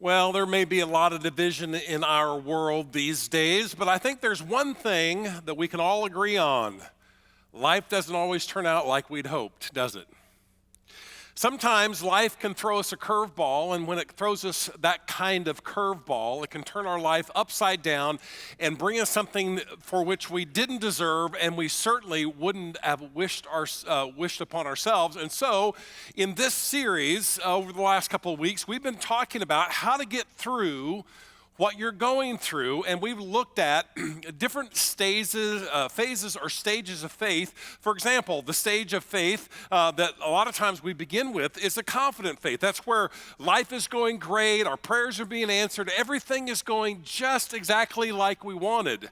Well, there may be a lot of division in our world these days, but I think there's one thing that we can all agree on. Life doesn't always turn out like we'd hoped, does it? Sometimes life can throw us a curveball, and when it throws us that kind of curveball, it can turn our life upside down and bring us something for which we didn't deserve, and we certainly wouldn't have wished upon ourselves. And so, in this series over the last couple of weeks, we've been talking about how to get through what you're going through, and we've looked at different phases or stages of faith. For example, the stage of faith that a lot of times we begin with is a confident faith. That's where life is going great, our prayers are being answered, everything is going just exactly like we wanted.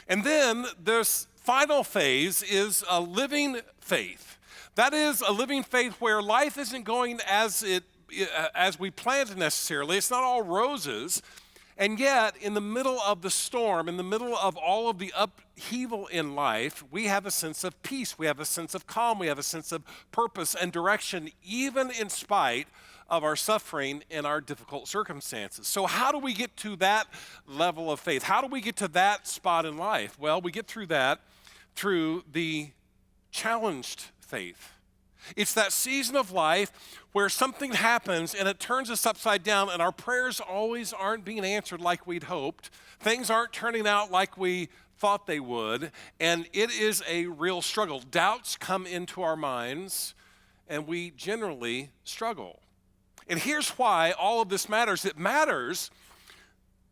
And then this final phase is a living faith. That is a living faith where life isn't going as we planned necessarily. It's not all roses. And yet, in the middle of the storm, in the middle of all of the upheaval in life, we have a sense of peace, we have a sense of calm, we have a sense of purpose and direction, even in spite of our suffering and our difficult circumstances. So how do we get to that level of faith? How do we get to that spot in life? Well, we get through that through the challenged faith. It's that season of life where something happens and it turns us upside down, and our prayers always aren't being answered like we'd hoped. Things aren't turning out like we thought they would, and it is a real struggle. Doubts come into our minds, and we generally struggle. And here's why all of this matters. It matters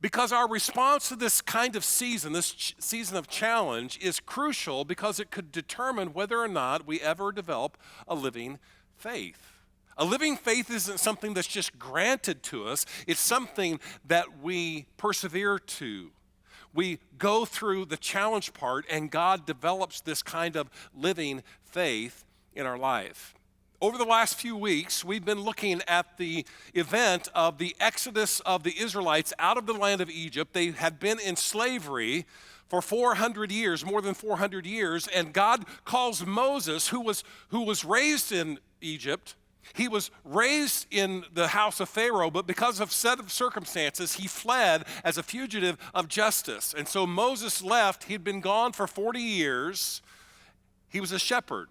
because our response to this kind of season, this season of challenge, is crucial because it could determine whether or not we ever develop a living faith. A living faith isn't something that's just granted to us. It's something that we persevere to. We go through the challenge part, and God develops this kind of living faith in our life. Over the last few weeks, we've been looking at the event of the exodus of the Israelites out of the land of Egypt. They had been in slavery for 400 years, more than 400 years, and God calls Moses, who was raised in Egypt. He was raised in the house of Pharaoh, but because of set of circumstances, he fled as a fugitive of justice. And so Moses left. He'd been gone for 40 years. He was a shepherd.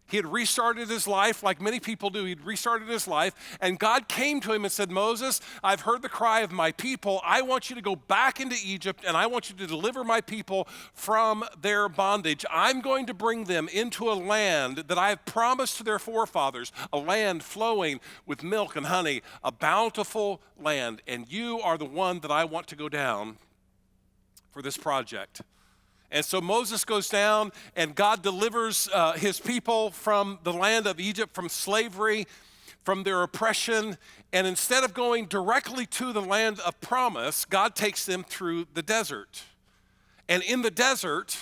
He had restarted his life like many people do. He'd restarted his life, and God came to him and said, Moses, I've heard the cry of my people. I want you to go back into Egypt, and I want you to deliver my people from their bondage. I'm going to bring them into a land that I have promised to their forefathers, a land flowing with milk and honey, a bountiful land, and you are the one that I want to go down for this project. And so Moses goes down, and God delivers his people from the land of Egypt, from slavery, from their oppression. And instead of going directly to the land of promise, God takes them through the desert. And in the desert,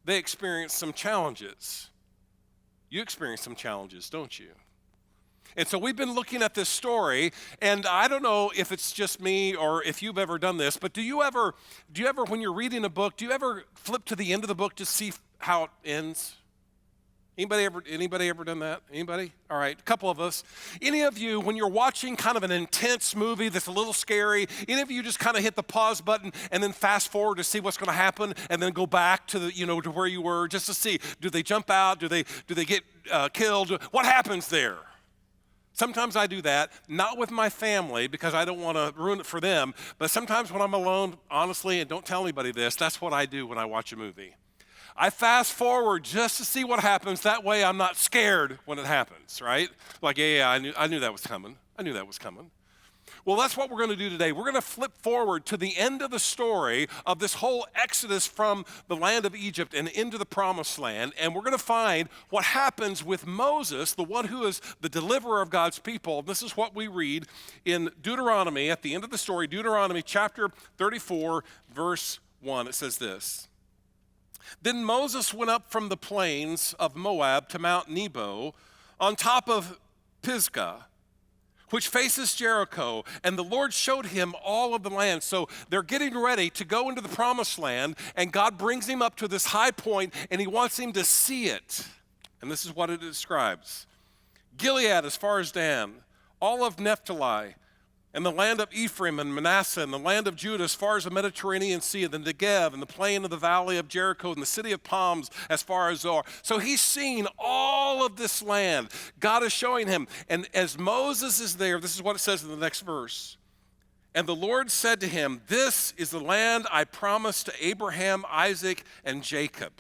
they experience some challenges. You experience some challenges, don't you? And so we've been looking at this story, and I don't know if it's just me or if you've ever done this, but do you ever, when you're reading a book, do you ever flip to the end of the book to see how it ends? Anybody ever done that? Anybody? All right, a couple of us. Any of you, when you're watching kind of an intense movie that's a little scary, any of you just kind of hit the pause button and then fast forward to see what's going to happen, and then go back to to where you were just to see, do they jump out? Do they get killed? What happens there? Sometimes I do that, not with my family because I don't want to ruin it for them, but sometimes when I'm alone, honestly, and don't tell anybody this, that's what I do when I watch a movie. I fast forward just to see what happens. That way I'm not scared when it happens, right? Like, I knew that was coming. I knew that was coming. Well, that's what we're going to do today. We're going to flip forward to the end of the story of this whole exodus from the land of Egypt and into the promised land, and we're going to find what happens with Moses, the one who is the deliverer of God's people. This is what we read in Deuteronomy, at the end of the story, Deuteronomy chapter 34, verse 1. It says this: Then Moses went up from the plains of Moab to Mount Nebo on top of Pisgah, which faces Jericho, and the Lord showed him all of the land. So they're getting ready to go into the promised land, and God brings him up to this high point, and he wants him to see it. And this is what it describes: Gilead as far as Dan, all of Naphtali, and the land of Ephraim and Manasseh, and the land of Judah as far as the Mediterranean Sea, and the Negev, and the plain of the valley of Jericho, and the city of palms as far as Zoar. So he's seen all of this land. God is showing him. And as Moses is there, this is what it says in the next verse. And the Lord said to him, "This is the land I promised to Abraham, Isaac, and Jacob.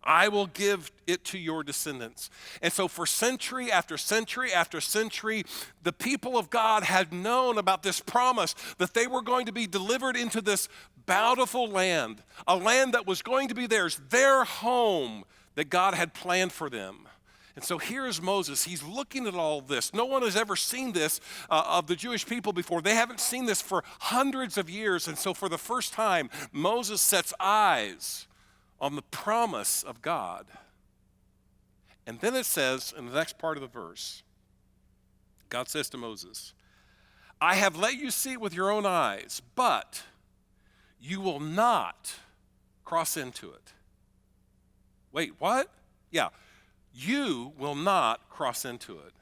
I will give it to your descendants." And so for century after century after century, the people of God had known about this promise that they were going to be delivered into this bountiful land, a land that was going to be theirs, their home that God had planned for them. And so here's Moses. He's looking at all this. No one has ever seen this of the Jewish people before. They haven't seen this for hundreds of years. And so for the first time, Moses sets eyes on the promise of God. And then it says in the next part of the verse, God says to Moses, "I have let you see it with your own eyes, but you will not cross into it." Wait, what? Yeah, you will not cross into it.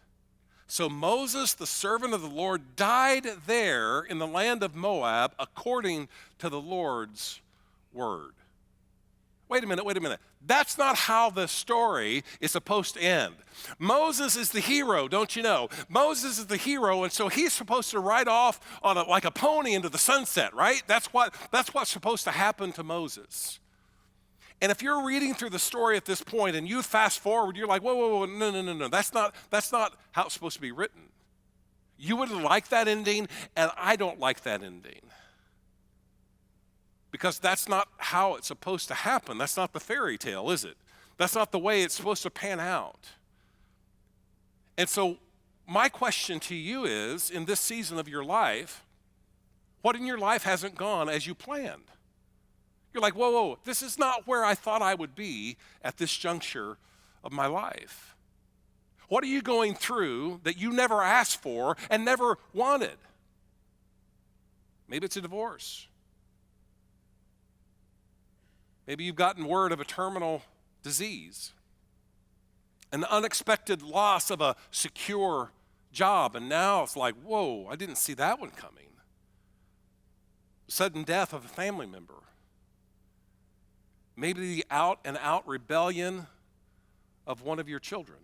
So Moses, the servant of the Lord, died there in the land of Moab according to the Lord's word. Wait a minute. That's not how the story is supposed to end. Moses is the hero, don't you know? Moses is the hero, and so he's supposed to ride off on like a pony into the sunset, right? That's what's supposed to happen to Moses. And if you're reading through the story at this point and you fast forward, you're like, whoa, no. That's not how it's supposed to be written. You would like that ending, and I don't like that ending. Because that's not how it's supposed to happen. That's not the fairy tale, is it? That's not the way it's supposed to pan out. And so my question to you is, in this season of your life, what in your life hasn't gone as you planned? You're like, whoa, this is not where I thought I would be at this juncture of my life. What are you going through that you never asked for and never wanted? Maybe it's a divorce. Maybe you've gotten word of a terminal disease, an unexpected loss of a secure job, and now it's like, whoa, I didn't see that one coming. Sudden death of a family member. Maybe the out-and-out rebellion of one of your children.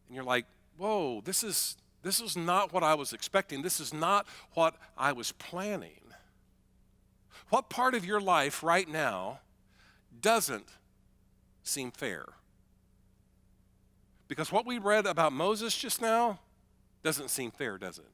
And you're like, whoa, this is not what I was expecting. This is not what I was planning. What part of your life right now doesn't seem fair? Because what we read about Moses just now doesn't seem fair, does it?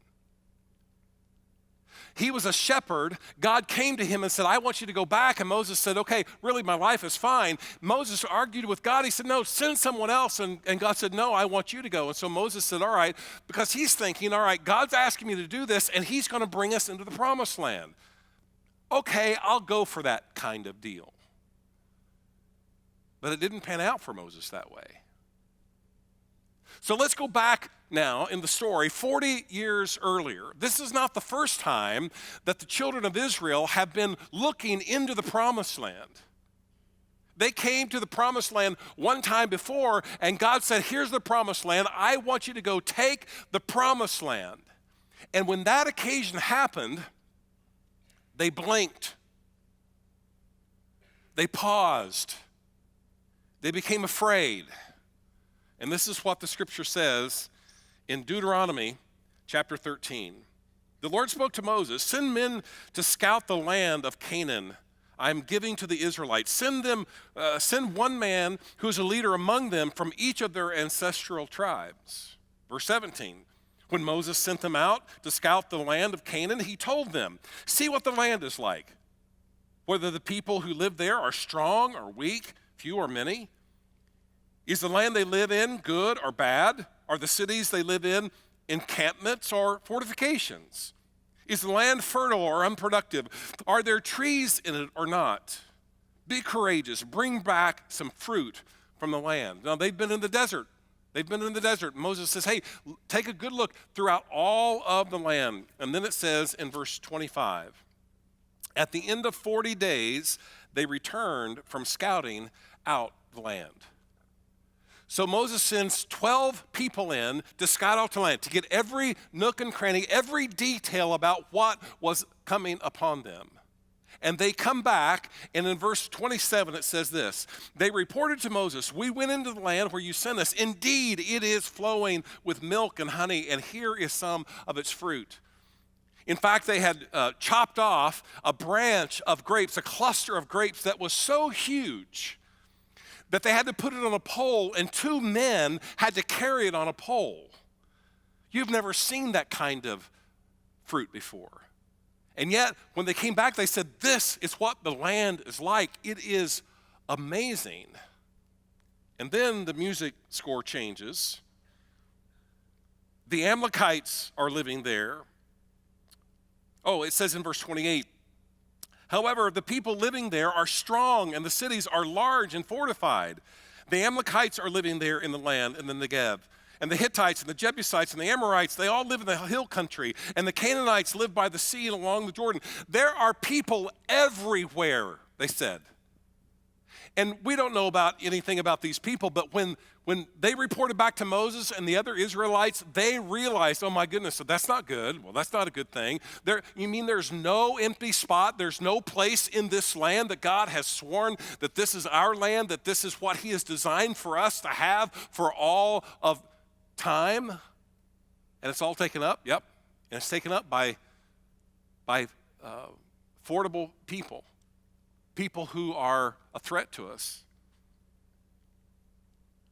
He was a shepherd. God came to him and said, "I want you to go back." And Moses said, "Okay, really, my life is fine." Moses argued with God. He said, "No, send someone else." And God said, "No, I want you to go." And so Moses said, "All right," because he's thinking, all right, God's asking me to do this, and he's going to bring us into the promised land. Okay, I'll go for that kind of deal. But it didn't pan out for Moses that way. So let's go back now in the story 40 years earlier. This is not the first time that the children of Israel have been looking into the promised land. They came to the promised land one time before, and God said, "Here's the promised land. I want you to go take the promised land." And when that occasion happened, they blinked. They paused. They became afraid. And this is what the scripture says in Deuteronomy Chapter 13. The Lord spoke to Moses, "Send men to scout the land of Canaan I am giving to the Israelites. Send one man who is a leader among them from each of their ancestral tribes." Verse 17. When Moses sent them out to scout the land of Canaan, he told them, "See what the land is like, whether the people who live there are strong or weak, few or many. Is the land they live in good or bad? Are the cities they live in encampments or fortifications? Is the land fertile or unproductive? Are there trees in it or not? Be courageous, bring back some fruit from the land." Now, they've been in the desert. Moses says, "Hey, take a good look throughout all of the land." And then it says in verse 25, at the end of 40 days, they returned from scouting out the land. So Moses sends 12 people in to scout out the land, to get every nook and cranny, every detail about what was coming upon them. And they come back, and in verse 27 it says this: they reported to Moses, "We went into the land where you sent us. Indeed, it is flowing with milk and honey, and here is some of its fruit." In fact, they had chopped off a branch of grapes, a cluster of grapes that was so huge that they had to put it on a pole, and 2 men had to carry it on a pole. You've never seen that kind of fruit before. And yet, when they came back, they said, "This is what the land is like. It is amazing." And then the music score changes. The Amalekites are living there. Oh, it says in verse 28, "However, the people living there are strong, and the cities are large and fortified. The Amalekites are living there in the land in the Negev. And the Hittites and the Jebusites and the Amorites, they all live in the hill country. And the Canaanites live by the sea and along the Jordan. There are people everywhere," they said. And we don't know about anything about these people, but when they reported back to Moses and the other Israelites, they realized, oh my goodness, so that's not good. Well, that's not a good thing. You mean there's no empty spot? There's no place in this land that God has sworn that this is our land, that this is what he has designed for us to have for all of time? And it's all taken up? Yep. And it's taken up by affordable people who are a threat to us.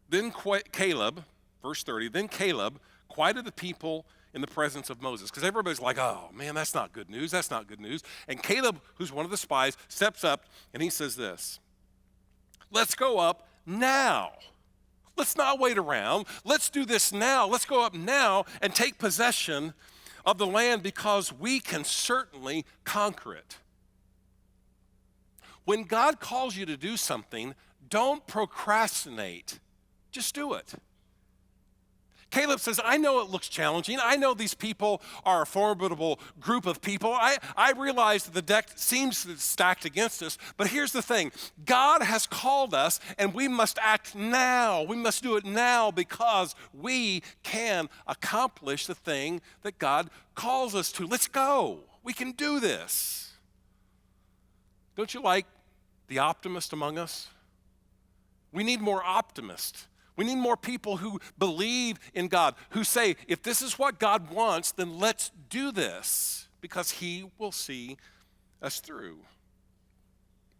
Then Caleb, verse 30, then Caleb quieted the people in the presence of Moses. Because everybody's like, oh man, that's not good news, that's not good news. And Caleb, who's one of the spies, steps up and he says this: "Let's go up now. Let's not wait around. Let's do this now. Let's go up now and take possession of the land, because we can certainly conquer it." When God calls you to do something, don't procrastinate. Just do it. Caleb says, I know it looks challenging. I know these people are a formidable group of people. I realize that the deck seems stacked against us, but here's the thing. God has called us, and we must act now. We must do it now, because we can accomplish the thing that God calls us to. Let's go. We can do this. Don't you like the optimist among us? We need more optimists. We need more people who believe in God, who say, if this is what God wants, then let's do this, because he will see us through.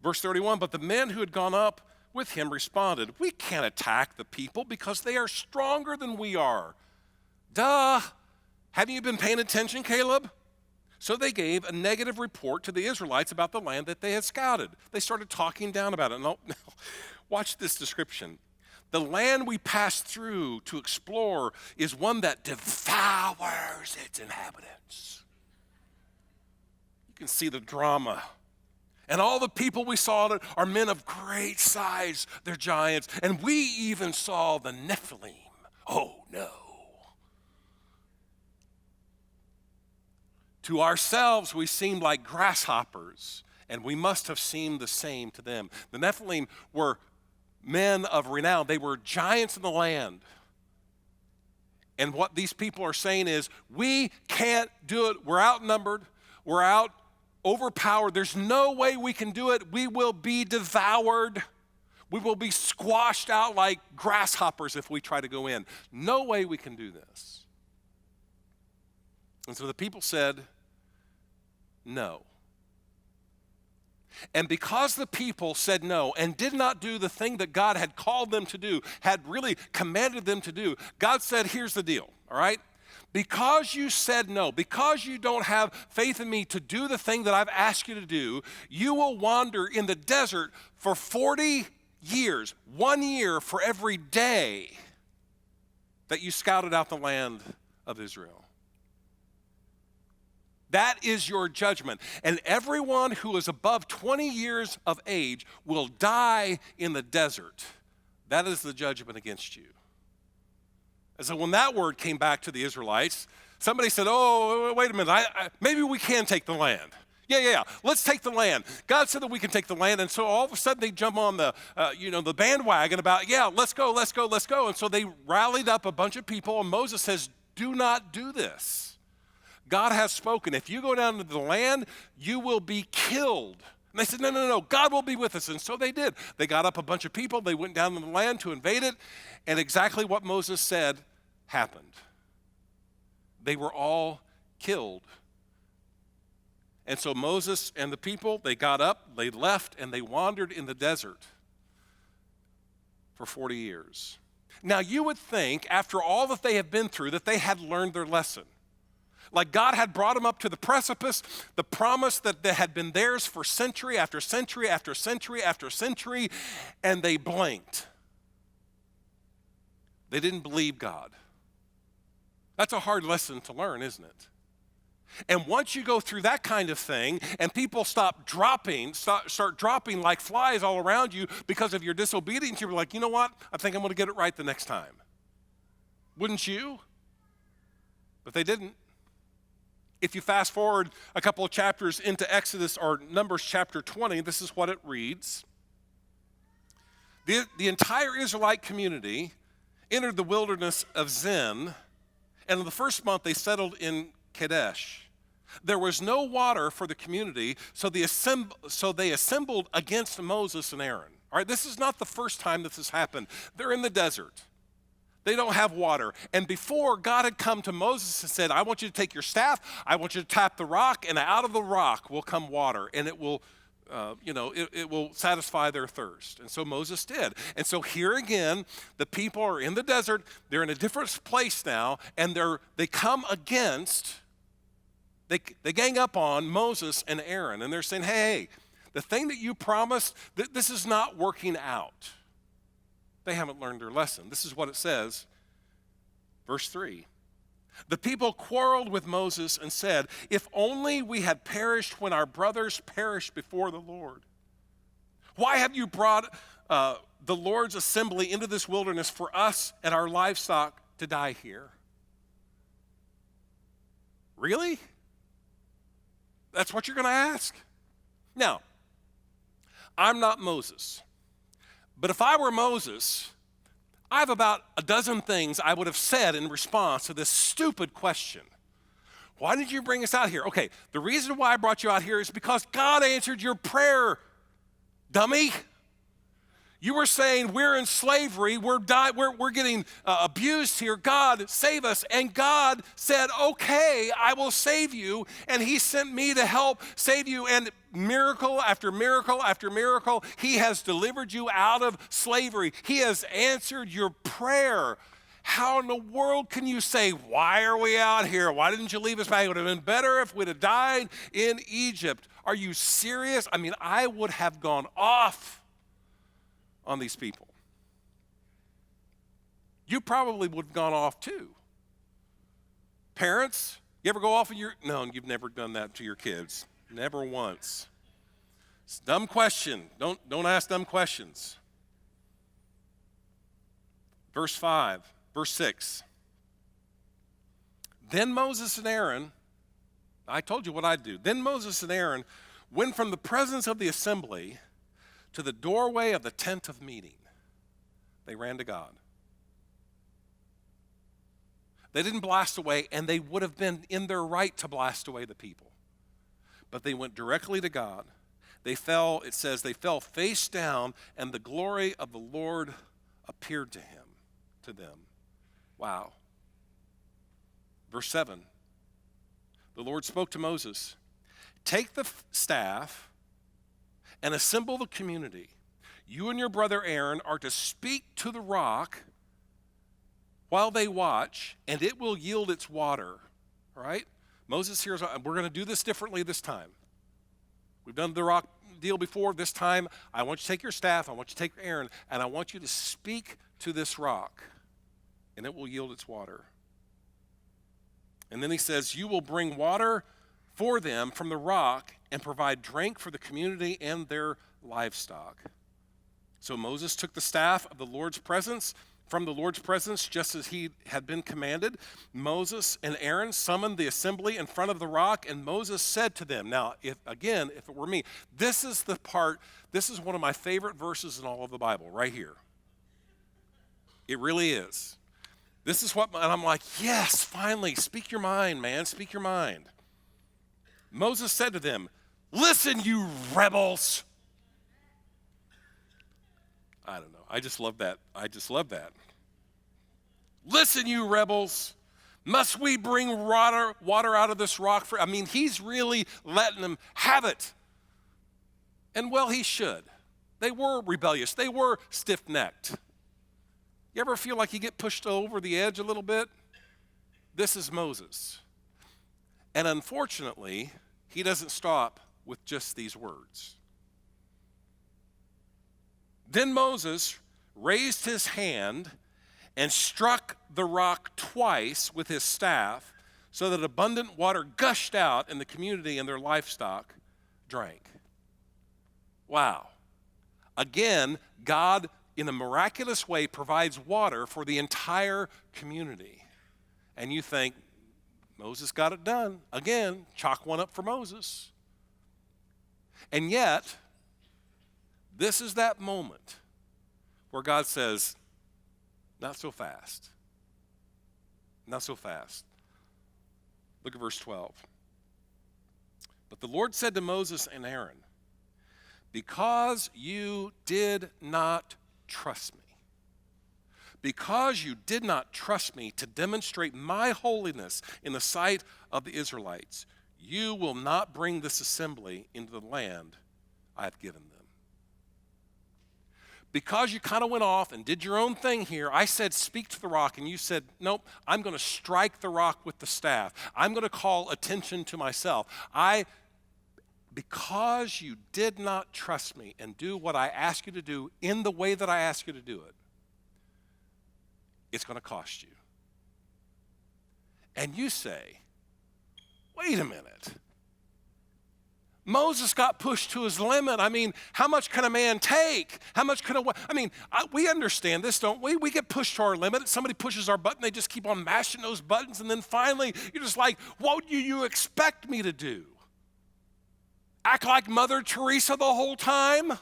Verse 31, but the men who had gone up with him responded, "We can't attack the people because they are stronger than we are." Duh! Haven't you been paying attention, Caleb? So they gave a negative report to the Israelites about the land that they had scouted. They started talking down about it. No, watch this description. "The land we passed through to explore is one that devours its inhabitants." You can see the drama. "And all the people we saw in it are men of great size. They're giants. And we even saw the Nephilim." Oh no. "To ourselves we seemed like grasshoppers, and we must have seemed the same to them." The Nephilim were men of renown. They were giants in the land. And what these people are saying is, we can't do it. We're outnumbered. We're overpowered. There's no way we can do it. We will be devoured. We will be squashed out like grasshoppers if we try to go in. No way we can do this. And so the people said, no. And because the people said no and did not do the thing that God had called them to do, had really commanded them to do, God said, here's the deal, all right? Because you said no, because you don't have faith in me to do the thing that I've asked you to do, you will wander in the desert for 40 years, 1 year for every day that you scouted out the land of Israel. That is your judgment. And everyone who is above 20 years of age will die in the desert. That is the judgment against you. And so when that word came back to the Israelites, somebody said, oh, wait a minute, maybe we can take the land. Yeah. Let's take the land. God said that we can take the land. And so all of a sudden they jump on the bandwagon about, let's go. And so they rallied up a bunch of people, and Moses says, do not do this. God has spoken. If you go down to the land, you will be killed. And they said, no, God will be with us. And so they did. They got up a bunch of people. They went down to the land to invade it. And exactly what Moses said happened. They were all killed. And so Moses and the people, they got up, they left, and they wandered in the desert for 40 years. Now you would think, after all that they have been through, that they had learned their lesson. Like God had brought them up to the precipice, the promise that had been theirs for century after century after century after century, and they blinked. They didn't believe God. That's a hard lesson to learn, isn't it? And once you go through that kind of thing and people start dropping like flies all around you because of your disobedience, you're like, you know what? I think I'm going to get it right the next time. Wouldn't you? But they didn't. If you fast forward a couple of chapters into Exodus or Numbers chapter 20, this is what it reads. The entire Israelite community entered the wilderness of Zin, and in the first month they settled in Kadesh. There was no water for the community, so they assembled against Moses and Aaron. All right, this is not the first time this has happened. They're in the desert. They don't have water. And before, God had come to Moses and said, I want you to take your staff, I want you to tap the rock, and out of the rock will come water, and it will it will satisfy their thirst. And so Moses did. And so here again, the people are in the desert. They're in a different place now, and they come against, they gang up on Moses and Aaron. And they're saying, hey, the thing that you promised, this is not working out. They haven't learned their lesson. This is what it says, verse 3. The people quarreled with Moses and said, if only we had perished when our brothers perished before the Lord. Why have you brought the Lord's assembly into this wilderness for us and our livestock to die here? Really? That's what you're going to ask? Now, I'm not Moses. But if I were Moses, I have about a dozen things I would have said in response to this stupid question. Why did you bring us out here? Okay, the reason why I brought you out here is because God answered your prayer, dummy. You were saying we're in slavery, we're getting abused here. God, save us. And God said, okay, I will save you. And he sent me to help save you. And miracle after miracle after miracle, he has delivered you out of slavery. He has answered your prayer. How in the world can you say, why are we out here? Why didn't you leave us back? It would have been better if we'd have died in Egypt. Are you serious? I mean, I would have gone off on these people. You probably would have gone off too. Parents, you ever go off on no, you've never done that to your kids. Never once. It's a dumb question. Don't ask dumb questions. Verse 6. Then Moses and Aaron, I told you what I'd do. Then Moses and Aaron went from the presence of the assembly to the doorway of the tent of meeting. They ran to God. They didn't blast away, and they would have been in their right to blast away the people. But they went directly to God. They fell face down, and the glory of the Lord appeared to them. Wow. Verse 7. The Lord spoke to Moses, take the staff and assemble the community. You and your brother Aaron are to speak to the rock while they watch, and it will yield its water. All right? Moses, we're going to do this differently this time. We've done the rock deal before. This time, I want you to take your staff, I want you to take Aaron, and I want you to speak to this rock, and it will yield its water. And then he says, you will bring water for them from the rock and provide drink for the community and their livestock. So Moses took the staff of the Lord's presence from the Lord's presence, just as he had been commanded. Moses and Aaron summoned the assembly in front of the rock, and Moses said to them, now, if it were me, this is one of my favorite verses in all of the Bible, right here. It really is. This is and I'm like, yes, finally, speak your mind, man, speak your mind. Moses said to them, listen, you rebels. I don't know. I just love that. Listen, you rebels. Must we bring water out of this rock? He's really letting them have it. And well, he should. They were rebellious. They were stiff-necked. You ever feel like you get pushed over the edge a little bit? This is Moses. And unfortunately, he doesn't stop with just these words. Then Moses raised his hand and struck the rock twice with his staff so that abundant water gushed out and the community and their livestock drank. Wow. Again, God, in a miraculous way, provides water for the entire community. And you think, Moses got it done. Again, chalk one up for Moses. And yet, this is that moment where God says, not so fast. Not so fast. Look at verse 12. But the Lord said to Moses and Aaron, because you did not trust me, because you did not trust me to demonstrate my holiness in the sight of the Israelites, you will not bring this assembly into the land I have given them. Because you kind of went off and did your own thing here, I said, speak to the rock, and you said, nope, I'm going to strike the rock with the staff. I'm going to call attention to myself. Because you did not trust me and do what I asked you to do in the way that I asked you to do it, it's going to cost you. And you say, wait a minute. Moses got pushed to his limit. How much can a man take? We understand this, don't we? We get pushed to our limit. Somebody pushes our button, they just keep on mashing those buttons, and then finally, you're just like, what do you expect me to do? Act like Mother Teresa the whole time?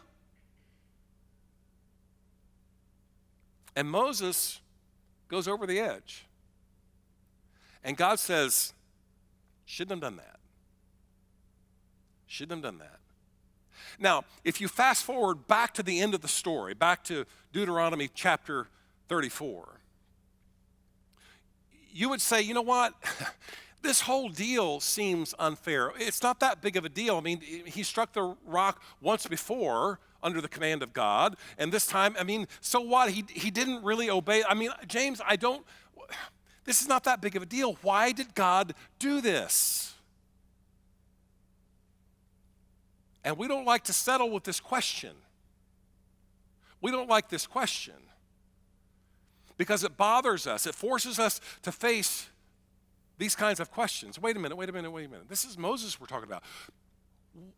And Moses goes over the edge. And God says, shouldn't have done that. Shouldn't have done that. Now, if you fast forward back to the end of the story, back to Deuteronomy Chapter 34, you would say, you know what? This whole deal seems unfair. It's not that big of a deal. He struck the rock once before under the command of God, and this time, so what? He didn't really obey. James, this is not that big of a deal. Why did God do this? And we don't like to settle with this question. We don't like this question because it bothers us. It forces us to face these kinds of questions. Wait a minute. This is Moses we're talking about.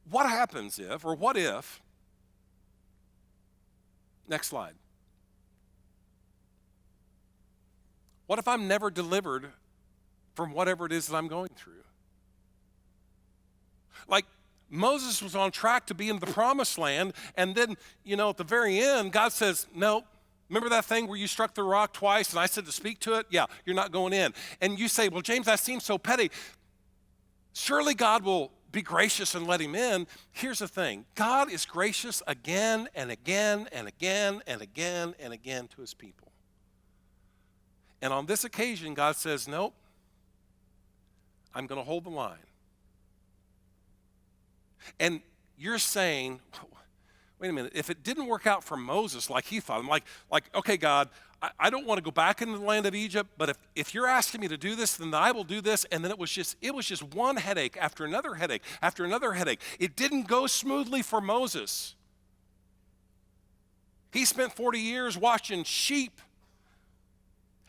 What happens if, or what if, next slide. What if I'm never delivered from whatever it is that I'm going through? Like, Moses was on track to be in the promised land, and then, at the very end, God says, no, remember that thing where you struck the rock twice and I said to speak to it? Yeah, you're not going in. And you say, well, James, that seems so petty. Surely God will be gracious and let him in. Here's the thing. God is gracious again and again and again and again and again to his people. And on this occasion, God says, nope, I'm going to hold the line. And you're saying, wait a minute, if it didn't work out for Moses like he thought, I'm like, okay, God, I don't want to go back into the land of Egypt, but if you're asking me to do this, then I will do this. And then it was just one headache after another headache after another headache. It didn't go smoothly for Moses. He spent 40 years watching sheep.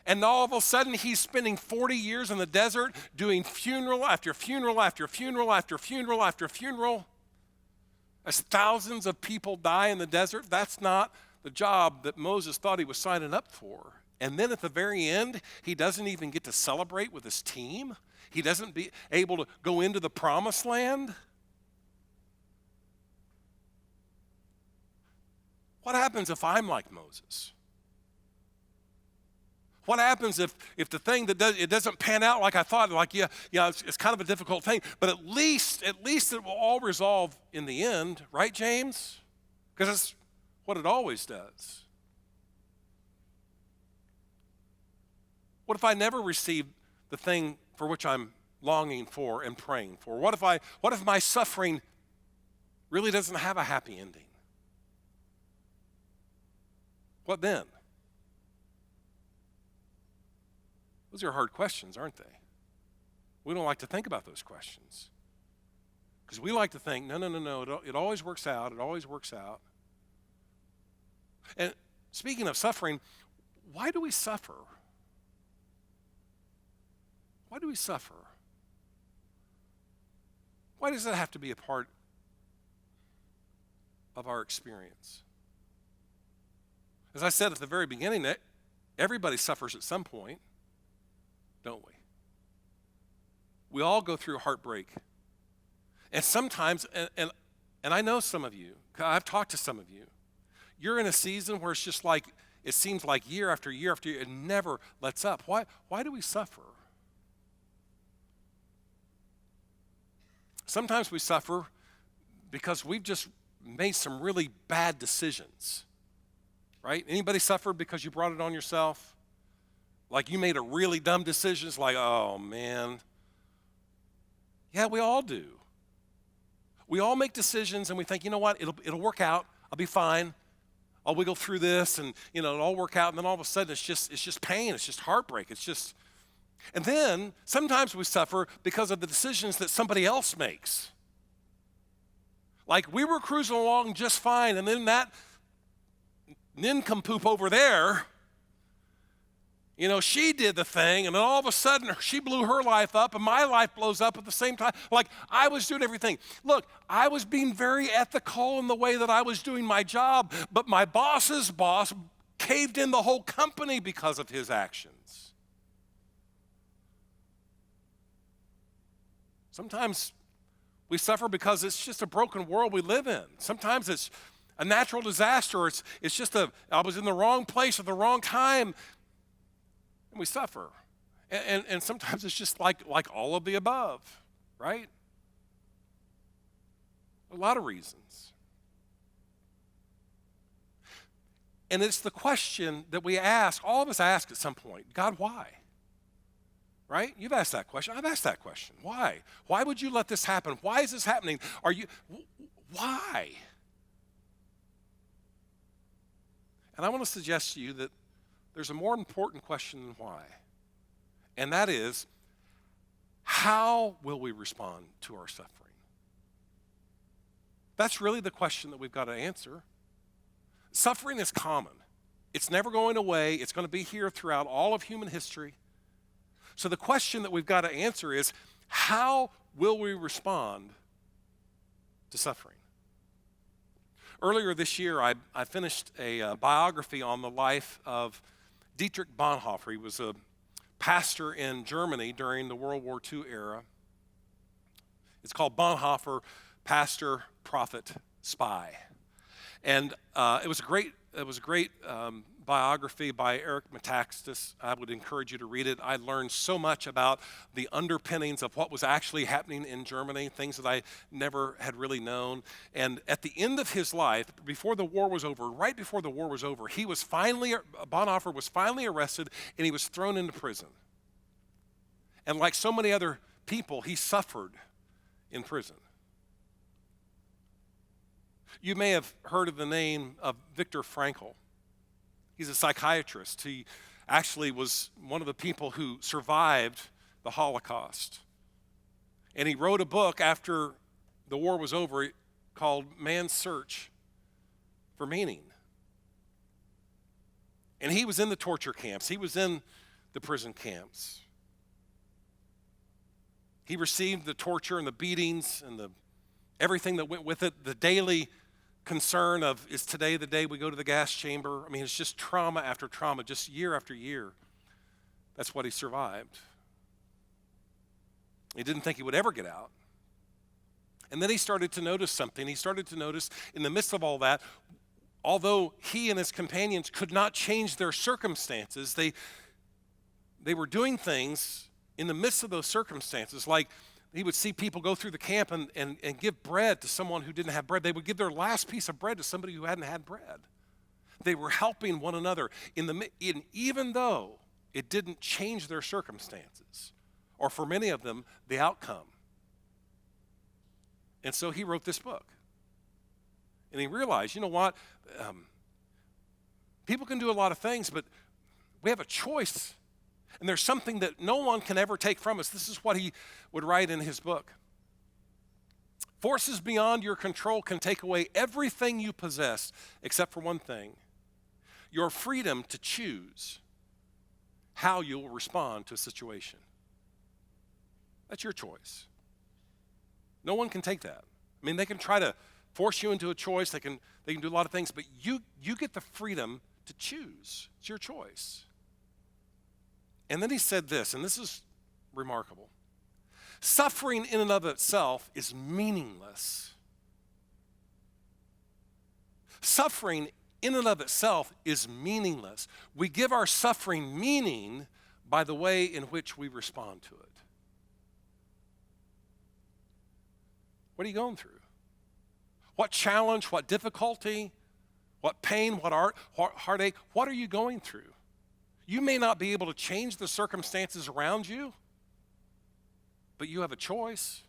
And all of a sudden, he's spending 40 years in the desert doing funeral after funeral after funeral after funeral after funeral. As thousands of people die in the desert, that's not the job that Moses thought he was signing up for. And then at the very end, he doesn't even get to celebrate with his team. He doesn't be able to go into the promised land. What happens if I'm like Moses? What happens if the thing it doesn't pan out like I thought? Like, it's kind of a difficult thing, but at least it will all resolve in the end, right, James? Because that's what it always does. What if I never receive the thing for which I'm longing for and praying for? What if my suffering really doesn't have a happy ending? What then? Those are hard questions, aren't they? We don't like to think about those questions. Because we like to think, no, it always works out, it always works out. And speaking of suffering, why do we suffer? Why do we suffer? Why does that have to be a part of our experience? As I said at the very beginning, everybody suffers at some point, don't we? We all go through heartbreak. And sometimes, and I know some of you, I've talked to some of you, you're in a season where it's just like, it seems like year after year after year, it never lets up. Why do we suffer? Sometimes we suffer because we've just made some really bad decisions, right? Anybody suffered because you brought it on yourself? Like you made a really dumb decision? It's like, oh man. Yeah, we all do. We all make decisions and we think, you know what, it'll work out. I'll be fine. I'll wiggle through this and it'll all work out. And then all of a sudden it's just pain. It's just heartbreak. And then sometimes we suffer because of the decisions that somebody else makes. Like we were cruising along just fine, and then that nincompoop over there, she did the thing, and then all of a sudden she blew her life up, and my life blows up at the same time. Like I was doing everything. Look, I was being very ethical in the way that I was doing my job, but my boss's boss caved in the whole company because of his actions. Sometimes we suffer because it's just a broken world we live in. Sometimes it's a natural disaster. It's just I was in the wrong place at the wrong time, and we suffer. And sometimes it's just like all of the above, right? A lot of reasons. And it's the question that we ask, all of us ask at some point, God, why? Right? You've asked that question. I've asked that question. Why? Why would you let this happen? Why is this happening? Why? And I want to suggest to you that there's a more important question than why. And that is, how will we respond to our suffering? That's really the question that we've got to answer. Suffering is common. It's never going away. It's going to be here throughout all of human history. So the question that we've got to answer is, how will we respond to suffering? Earlier this year, I finished a biography on the life of Dietrich Bonhoeffer. He was a pastor in Germany during the World War II era. It's called Bonhoeffer, Pastor, Prophet, Spy. And it was a great biography by Eric Metaxas. I would encourage you to read it. I learned so much about the underpinnings of what was actually happening in Germany, things that I never had really known. And at the end of his life, before the war was over, right before the war was over, Bonhoeffer was finally arrested and he was thrown into prison. And like so many other people, he suffered in prison. You may have heard of the name of Viktor Frankl. He's a psychiatrist. He actually was one of the people who survived the Holocaust. And he wrote a book after the war was over called Man's Search for Meaning. And he was in the torture camps. He was in the prison camps. He received the torture and the beatings and everything that went with it, the daily concern of, is today the day we go to the gas chamber? I mean, it's just trauma after trauma, just year after year. That's what he survived. He didn't think he would ever get out. And then he started to notice something. He started to notice in the midst of all that, although he and his companions could not change their circumstances, they were doing things in the midst of those circumstances. Like he would see people go through the camp and give bread to someone who didn't have bread. They would give their last piece of bread to somebody who hadn't had bread. They were helping one another even though it didn't change their circumstances, or for many of them, the outcome. And so he wrote this book. And he realized, you know what? People can do a lot of things, but we have a choice. And there's something that no one can ever take from us. This is what he would write in his book. Forces beyond your control can take away everything you possess, except for one thing: your freedom to choose how you'll respond to a situation. That's your choice. No one can take that. I mean, they can try to force you into a choice. They can do a lot of things, but you get the freedom to choose. It's your choice. And then he said this, and this is remarkable. Suffering in and of itself is meaningless. Suffering in and of itself is meaningless. We give our suffering meaning by the way in which we respond to it. What are you going through? What challenge, what difficulty, what pain, what heartache, what are you going through? You may not be able to change the circumstances around you, but you have a choice.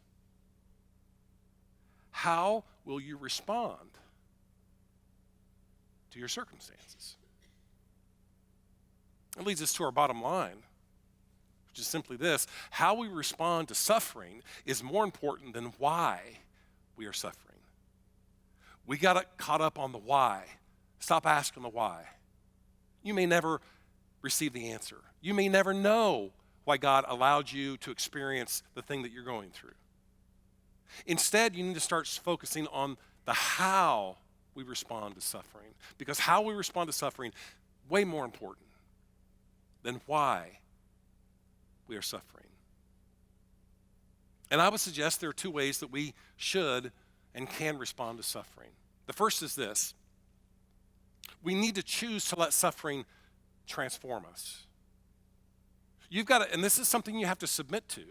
How will you respond to your circumstances? It leads us to our bottom line, which is simply this: how we respond to suffering is more important than why we are suffering. We got caught up on the why. Stop asking the why. You may never receive the answer. You may never know why God allowed you to experience the thing that you're going through. Instead, you need to start focusing on the how we respond to suffering, because how we respond to suffering is way more important than why we are suffering. And I would suggest there are two ways that we should and can respond to suffering. The first is this: we need to choose to let suffering transform us. You've got to, and this is something you have to submit to.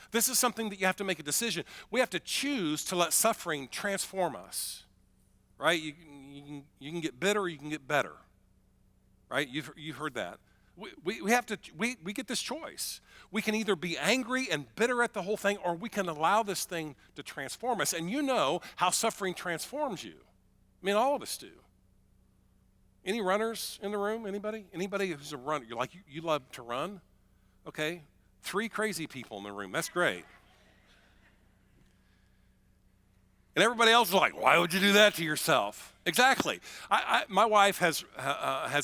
This is something that you have to make a decision. We have to choose to let suffering transform us, right? You can get bitter, or you can get better, right? You've heard that. We get this choice. We can either be angry and bitter at the whole thing, or we can allow this thing to transform us. And you know how suffering transforms you. I mean, all of us do. Any runners in the room? Anybody? Anybody who's a runner? You're like, you love to run? Okay. 3 crazy people in the room. That's great. And everybody else is like, why would you do that to yourself? Exactly. My wife has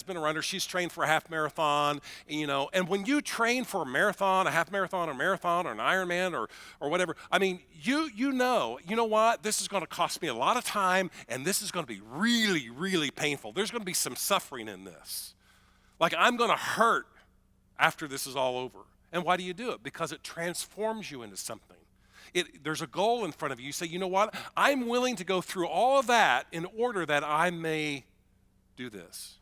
been a runner. She's trained for a half marathon, and when you train for a marathon, a half marathon, or an Ironman, or whatever, I mean, you know what? This is going to cost me a lot of time, and this is going to be really, really painful. There's going to be some suffering in this. Like, I'm going to hurt after this is all over. And why do you do it? Because it transforms you into something. There's a goal in front of you. You say, you know what? I'm willing to go through all of that in order that I may do this.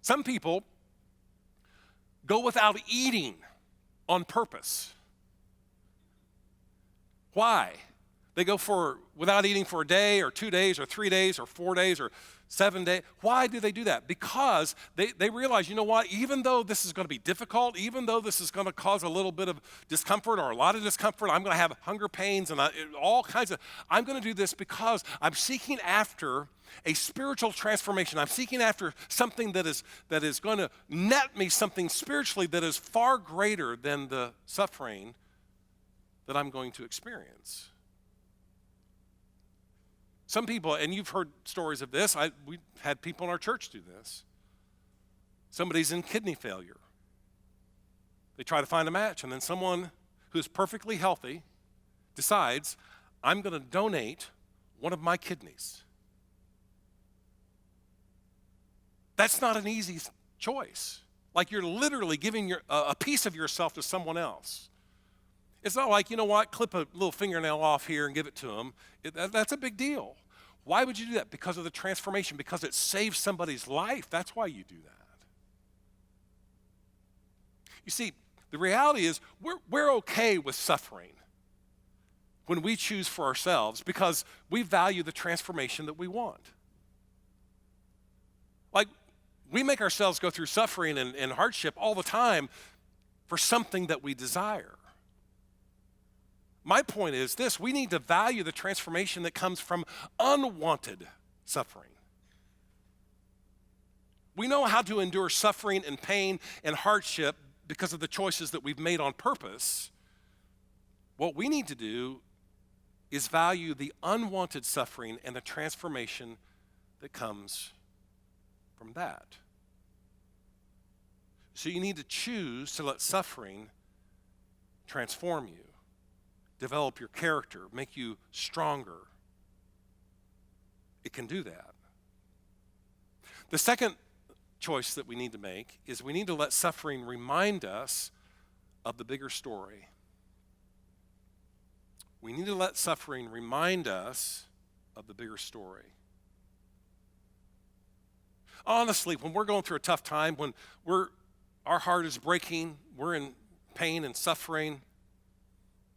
Some people go without eating on purpose. Why? They go without eating for a day or 2 days or 3 days or 4 days or 7 days. Why do they do that? Because they realize, you know what, even though this is going to be difficult, even though this is going to cause a little bit of discomfort or a lot of discomfort, I'm going to have hunger pains and all kinds of, I'm going to do this because I'm seeking after a spiritual transformation. I'm seeking after something that is going to net me something spiritually that is far greater than the suffering that I'm going to experience. Some people, and you've heard stories of this, we've had people in our church do this. Somebody's in kidney failure. They try to find a match, and then someone who's perfectly healthy decides, I'm going to donate one of my kidneys. That's not an easy choice. Like you're literally giving a piece of yourself to someone else. It's not like, you know what, clip a little fingernail off here and give it to them. That's a big deal. Why would you do that? Because of the transformation, because it saves somebody's life. That's why you do that. You see, the reality is we're okay with suffering when we choose for ourselves because we value the transformation that we want. Like, we make ourselves go through suffering and hardship all the time for something that we desire. My point is this: we need to value the transformation that comes from unwanted suffering. We know how to endure suffering and pain and hardship because of the choices that we've made on purpose. What we need to do is value the unwanted suffering and the transformation that comes from that. So you need to choose to let suffering transform you, develop your character, make you stronger. It can do that. The second choice that we need to make is we need to let suffering remind us of the bigger story. We need to let suffering remind us of the bigger story. Honestly, when we're going through a tough time, when our heart is breaking, we're in pain and suffering,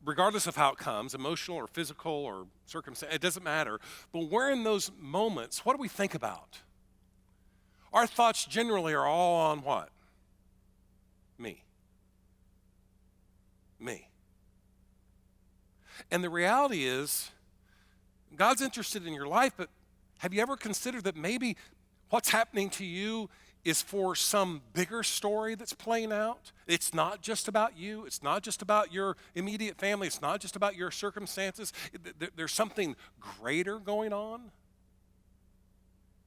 regardless of how it comes, emotional or physical or circumstance, it doesn't matter. But we're in those moments, what do we think about? Our thoughts generally are all on what? Me. Me. And the reality is, God's interested in your life, but have you ever considered that maybe what's happening to you is for some bigger story that's playing out? It's not just about you. It's not just about your immediate family. It's not just about your circumstances. There's something greater going on.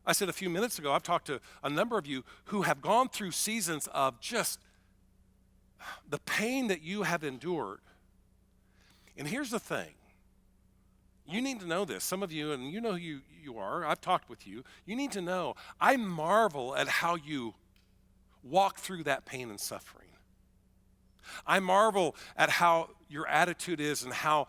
I said a few minutes ago, I've talked to a number of you who have gone through seasons of just the pain that you have endured. And here's the thing. You need to know this. Some of you, and you know who you are, I've talked with you. You need to know, I marvel at how you walk through that pain and suffering. I marvel at how your attitude is and how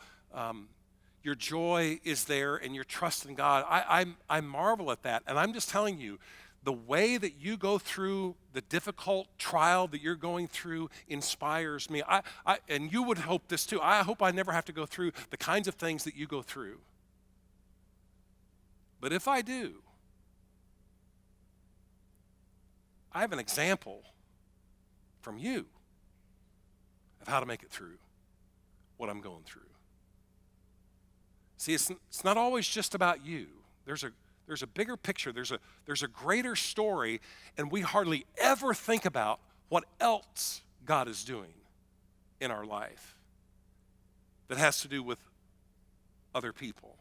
your joy is there and your trust in God. I marvel at that. And I'm just telling you, the way that you go through the difficult trial that you're going through inspires me. And you would hope this too. I hope I never have to go through the kinds of things that you go through. But if I do, I have an example from you of how to make it through what I'm going through. See, it's not always just about you. There's a bigger picture. There's a greater story, and we hardly ever think about what else God is doing in our life that has to do with other people.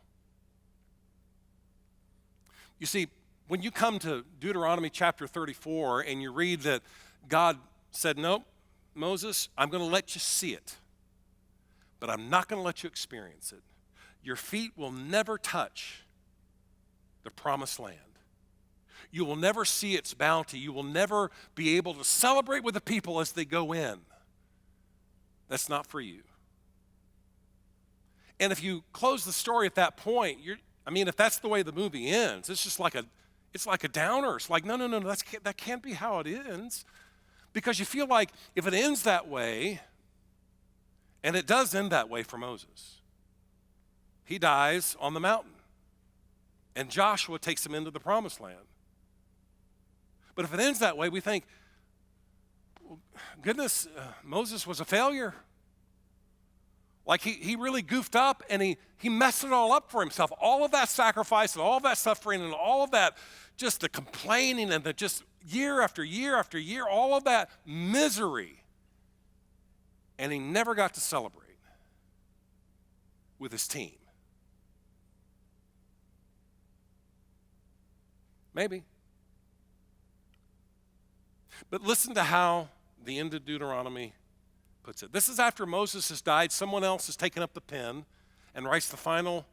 You see, when you come to Deuteronomy Chapter 34 and you read that God said, "Nope, Moses, I'm going to let you see it, but I'm not going to let you experience it. Your feet will never touch the promised land. You will never see its bounty. You will never be able to celebrate with the people as they go in. That's not for you." And if you close the story at that point, if that's the way the movie ends, it's just like a downer. It's like, no, that can't be how it ends. Because you feel like if it ends that way, and it does end that way for Moses, he dies on the mountain. And Joshua takes him into the promised land. But if it ends that way, we think, well, goodness, Moses was a failure. Like he really goofed up and he messed it all up for himself. All of that sacrifice and all of that suffering and all of that, just the complaining and the just year after year after year, all of that misery. And he never got to celebrate with his team. Maybe. But listen to how the end of Deuteronomy puts it. This is after Moses has died. Someone else has taken up the pen and writes the final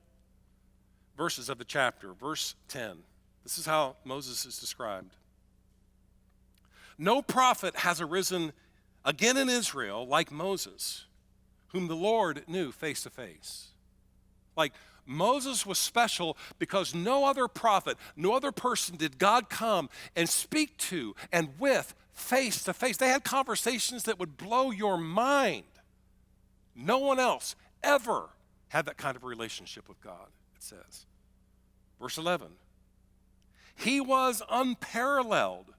verses of the chapter. Verse 10. This is how Moses is described. No prophet has arisen again in Israel like Moses, whom the Lord knew face to face. Like, Moses was special because no other prophet, no other person did God come and speak to and with face to face. They had conversations that would blow your mind. No one else ever had that kind of relationship with God, it says. Verse 11. He was unparalleled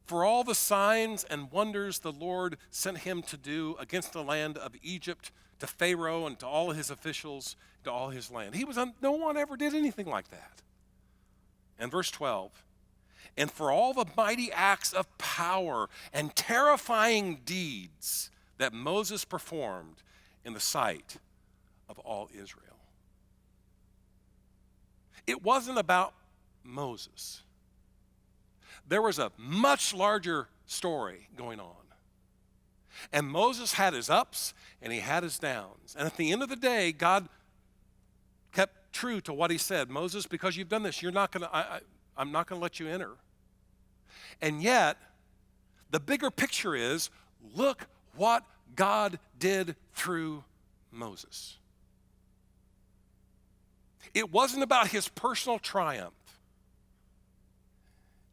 for all the signs and wonders the Lord sent him to do against the land of Egypt, to Pharaoh and to all his officials, to all his land. No one ever did anything like that. And verse 12, and for all the mighty acts of power and terrifying deeds that Moses performed in the sight of all Israel. It wasn't about Moses. There was a much larger story going on. And Moses had his ups and he had his downs. And at the end of the day, God kept true to what he said. Moses, because you've done this, I'm not going to let you enter. And yet, the bigger picture is, look what God did through Moses. It wasn't about his personal triumph.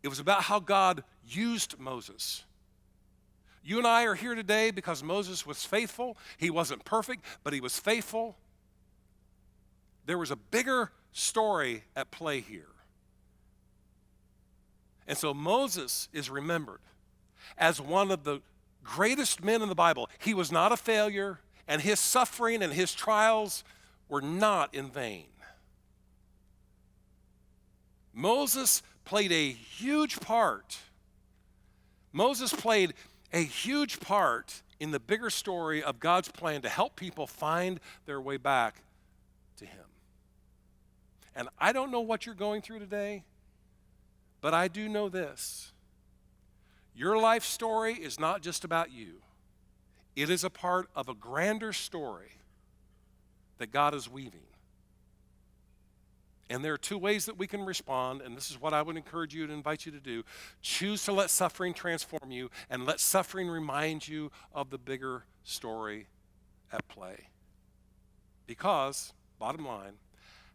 It was about how God used Moses. You and I are here today because Moses was faithful. He wasn't perfect, but he was faithful. There was a bigger story at play here. And so Moses is remembered as one of the greatest men in the Bible. He was not a failure, and his suffering and his trials were not in vain. Moses played a huge part. Moses played a huge part in the bigger story of God's plan to help people find their way back to him. And I don't know what you're going through today, but I do know this. Your life story is not just about you. It is a part of a grander story that God is weaving. And there are two ways that we can respond, and this is what I would encourage you and invite you to do. Choose to let suffering transform you, and let suffering remind you of the bigger story at play. Because, bottom line,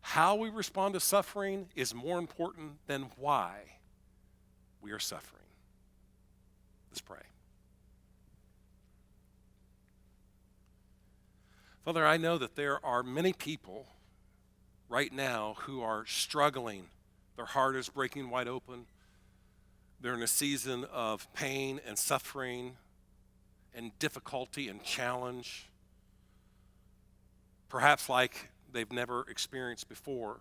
how we respond to suffering is more important than why we are suffering. Let's pray. Father, I know that there are many people right now who are struggling. Their heart is breaking wide open. They're in a season of pain and suffering and difficulty and challenge, perhaps like they've never experienced before.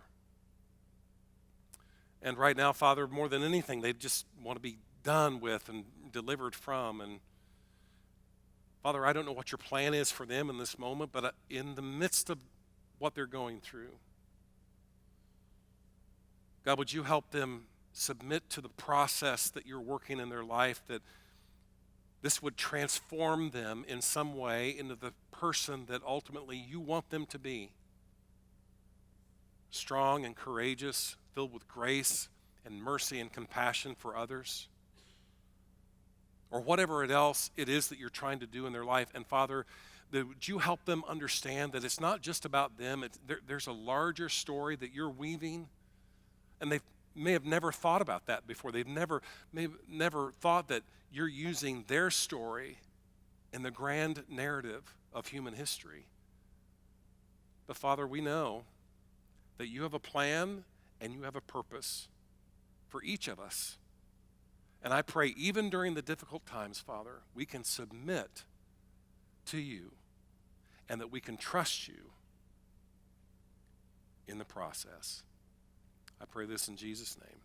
And right now, Father, more than anything, they just want to be done with and delivered from. And Father, I don't know what your plan is for them in this moment, but in the midst of what they're going through, God, would you help them submit to the process that you're working in their life, that this would transform them in some way into the person that ultimately you want them to be. Strong and courageous, filled with grace and mercy and compassion for others. Or whatever else it is that you're trying to do in their life. And Father, would you help them understand that it's not just about them. There's a larger story that you're weaving. And they may have never thought about that before. May have never thought that you're using their story in the grand narrative of human history. But Father, we know that you have a plan and you have a purpose for each of us. And I pray even during the difficult times, Father, we can submit to you and that we can trust you in the process. I pray this in Jesus' name.